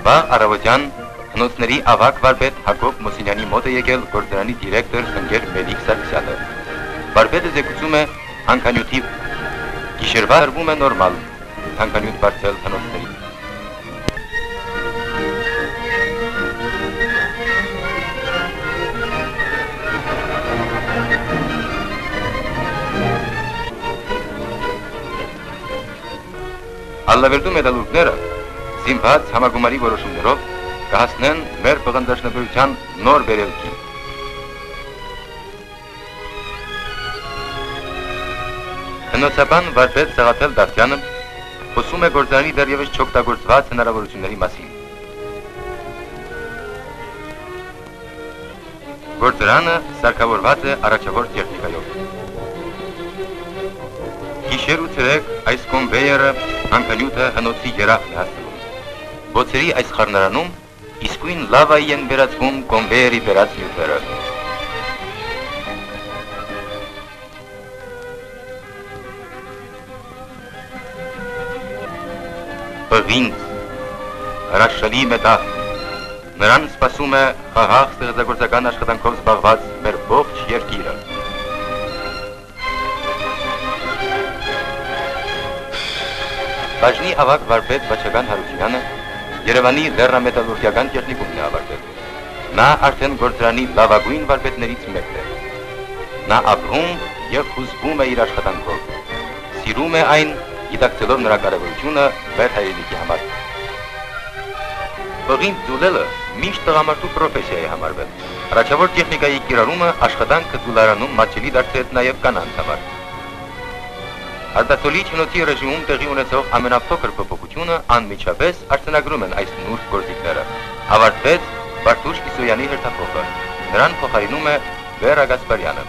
Վաղ առավոտյան հնոցների ավագ վարպետ Հակոբ Մոսինյանի մոտ է եկել գործարանի դիրեկտոր ընկեր Մելիք Սարգսյանը։ Վարպետը զեկուցում է հանքանյութի գիշերվա արվում է նորմալ հանքանյութ բարձել հնոցների։ Ալլավերդու մեդալուրգները զինված համագումարի որոշումներով կհասնեն մեր բղնդաշնորհության նոր վերելքի։ Հնոցաբան վարպետ Սաղաթել Դավթյանը խոսում է գործարանի դեռևս չօգտագործված հնարավորությունների մասին։ Գործարանը սարքավորված է առաջավոր տեխնիկայով։ Գիշեր ու ցերեկ այս կոնվեյերը հանքանյութը հնոցի երախն է հասնում։ Բոցերի այս խառնարանում իսկույն լավայի են վերածվում կոնվեյերի վերած նյութերը։ Բղինձ, հրաշալի մետաղ, նրան սպասում է խաղաղ ստեղծագործական աշխատանքով զբաղված մեր ողջ երկիրը։ Բաժնի ավագ վարպետ Վաչագան Հարությունյանը Երևանի լեռնամետալուրգիական տեխնիկումն է ավարտել։ Նա արդեն գործարանի լավագույն վարպետներից մեկն է։ Նա ապրում եւ հուզվում է իր աշխատանքով։ Սիրում է այն, գիտակցելով նրա կարևորությունը մեր հայրենիքի համար։ Բղինձ ձուլելը միշտ տղամարդու պրոֆեսիա է համարվել։ Առաջավոր տեխնիկայի կիրառումը աշխատանքը ձուլարանում մատչելի դարձրեց նաեւ կանանց համար։ Արտասոլի հնոցի ռեժիմում տեղի ունեցող ամենափոքր փոփոխությունը անմիջապես արձանագրում են այս նուրբ գործիքները։ Ավարտվեց Վարդուշ Իսոյանի հերթափոխը։ Նրան փոխարինում է Վերա Գասպարյանը։